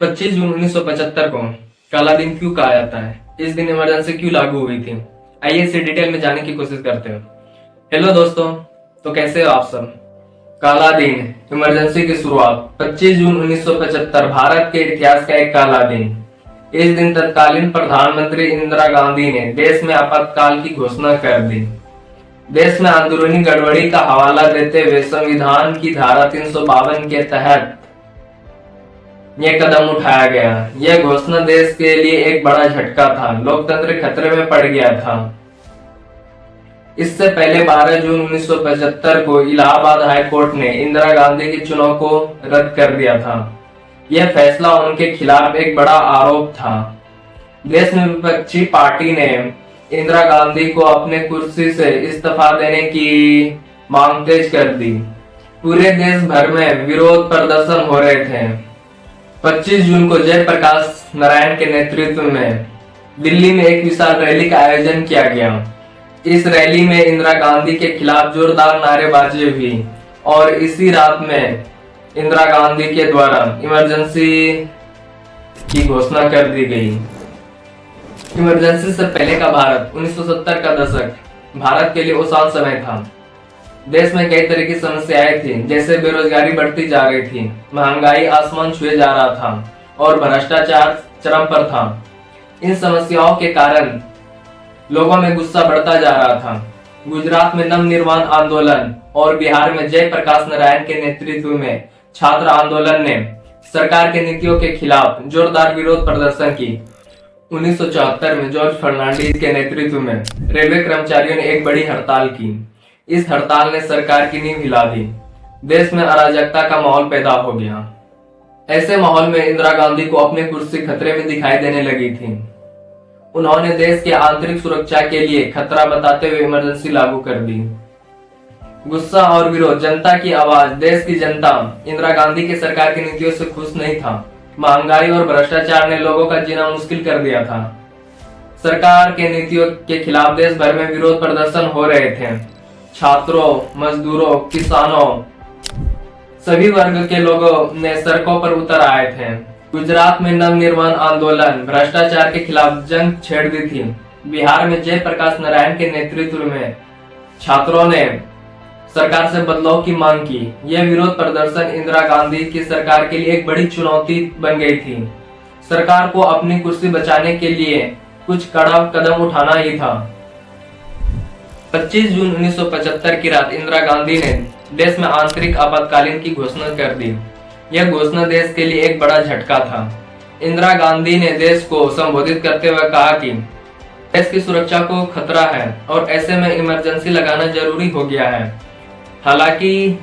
25 जून 1975 को काला दिन क्यों कहा जाता है? इस दिन इमरजेंसी क्यों लागू हुई थी? आइए इसे डिटेल में जानने की कोशिश करते हैं। हेलो दोस्तों, तो कैसे हो आप सब? काला दिन इमरजेंसी की शुरुआत 25 जून 1975 भारत के इतिहास का एक काला दिन। इस दिन तत्कालीन प्रधानमंत्री इंदिरा गांधी ने देश में आपातकाल की घोषणा कर दी। देश में अंदरूनी गड़बड़ी का हवाला देते हुए संविधान की धारा 352 के तहत यह कदम उठाया गया। यह घोषणा देश के लिए एक बड़ा झटका था। लोकतंत्र खतरे में पड़ गया था। इससे पहले 12 जून 1975 को इलाहाबाद हाई कोर्ट ने इंदिरा गांधी के चुनाव को रद्द कर दिया था। यह फैसला उनके खिलाफ एक बड़ा आरोप था। देश में विपक्षी पार्टी ने इंदिरा गांधी को अपने कुर्सी से इस्तीफा देने की मांग तेज कर दी। पूरे देश भर में विरोध प्रदर्शन हो रहे थे। 25 जून को जयप्रकाश नारायण के नेतृत्व में दिल्ली में एक विशाल रैली का आयोजन किया गया। इस रैली में इंदिरा गांधी के खिलाफ जोरदार नारेबाजी हुई और इसी रात में इंदिरा गांधी के द्वारा इमरजेंसी की घोषणा कर दी गई। इमरजेंसी से पहले का भारत 1970 का दशक भारत के लिए आसान समय था। देश में कई तरह की समस्याएं थी, जैसे बेरोजगारी बढ़ती जा रही थी, महंगाई आसमान छुए जा रहा था और भ्रष्टाचार चरम पर था। इन समस्याओं के कारण लोगों में गुस्सा बढ़ता जा रहा था। गुजरात में नवनिर्माण आंदोलन और बिहार में जयप्रकाश नारायण के नेतृत्व में छात्र आंदोलन ने सरकार के नीतियों के खिलाफ जोरदार विरोध प्रदर्शन की। 1974 में जॉर्ज फर्नांडिस के नेतृत्व में रेलवे कर्मचारियों ने एक बड़ी हड़ताल की। इस हड़ताल ने सरकार की नींव हिला दी। देश में अराजकता का माहौल पैदा हो गया। ऐसे माहौल में इंदिरा गांधी को अपनी कुर्सी खतरे में दिखाई देने लगी थी। उन्होंने देश की आंतरिक सुरक्षा के लिए खतरा बताते हुए इमरजेंसी लागू कर दी। गुस्सा और विरोध, जनता की आवाज। देश की जनता इंदिरा गांधी की सरकार की नीतियों से खुश नहीं था। महंगाई और भ्रष्टाचार ने लोगों का जीना मुश्किल कर दिया था। सरकार के नीतियों के खिलाफ देश भर में विरोध प्रदर्शन हो रहे थे। छात्रों, मजदूरों, किसानों, सभी वर्ग के लोगों ने सड़कों पर उतर आए थे। गुजरात में नवनिर्माण आंदोलन, भ्रष्टाचार के खिलाफ जंग छेड़ दी थी। बिहार में जयप्रकाश नारायण के नेतृत्व में छात्रों ने सरकार से बदलाव की मांग की। यह विरोध प्रदर्शन इंदिरा गांधी की सरकार के लिए एक बड़ी चुनौती बन गई थी। सरकार को अपनी कुर्सी बचाने के लिए कुछ कड़ा कदम उठाना ही था। 25 जून 1975 की रात इंदिरा गांधी ने देश में आंतरिक आपातकालीन की घोषणा कर दी। यह घोषणा देश के लिए एक बड़ा झटका था। इंदिरा गांधी ने देश को संबोधित करते हुए कहा कि देश की सुरक्षा को खतरा है और ऐसे में इमरजेंसी लगाना जरूरी हो गया है। हालांकि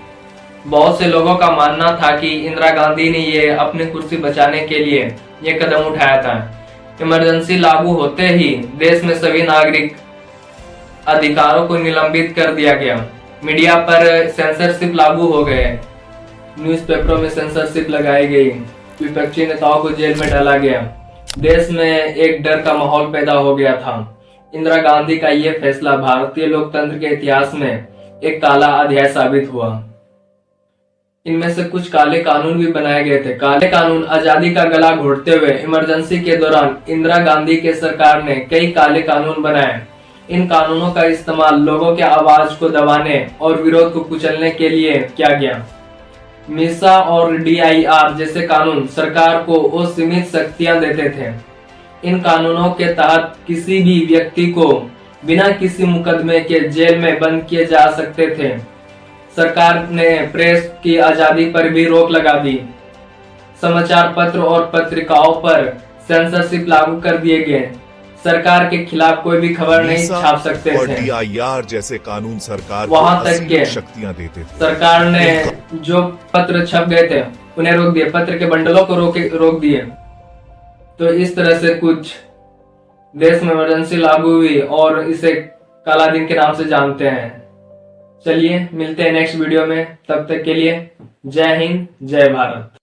बहुत से लोगों का मानना था कि इंदिरा गांधी ने ये अपनी कुर्सी बचाने के लिए यह कदम उठाया था। इमरजेंसी लागू होते ही देश में सभी नागरिक अधिकारों को निलंबित कर दिया गया। मीडिया पर सेंसरशिप लागू हो गए। न्यूज़पेपरों में सेंसरशिप लगाई गई। विपक्षी नेताओं को जेल में डाला गया। देश में एक डर का माहौल पैदा हो गया था। इंदिरा गांधी का यह फैसला भारतीय लोकतंत्र के इतिहास में एक काला अध्याय साबित हुआ। इनमें से कुछ काले कानून भी बनाए गए थे। काले कानून आजादी का गला घोटते हुए इमरजेंसी के दौरान इंदिरा गांधी के सरकार ने कई काले कानून बनाए। इन कानूनों का इस्तेमाल लोगों के आवाज को दबाने और विरोध को कुचलने के लिए किया गया। मीसा और DIR जैसे कानून सरकार को असीमित शक्तियां देते थे। इन कानूनों के तहत किसी भी व्यक्ति को बिना किसी मुकदमे के जेल में बंद किए जा सकते थे। सरकार ने प्रेस की आजादी पर भी रोक लगा दी। समाचार पत्र और पत्रिकाओं पर सेंसरशिप लागू कर दिए गए। सरकार के खिलाफ कोई भी खबर नहीं छाप सकते थे। DIR जैसे कानून सरकार वहां तक के शक्तियां देते थे। सरकार ने जो पत्र छप गए थे उन्हें रोक दिए। पत्र के बंडलों को रोक दिए। तो इस तरह से कुछ देश में इमरजेंसी लागू हुई और इसे काला दिन के नाम से जानते हैं। चलिए मिलते हैं नेक्स्ट वीडियो में। तब तक के लिए जय हिंद, जय भारत।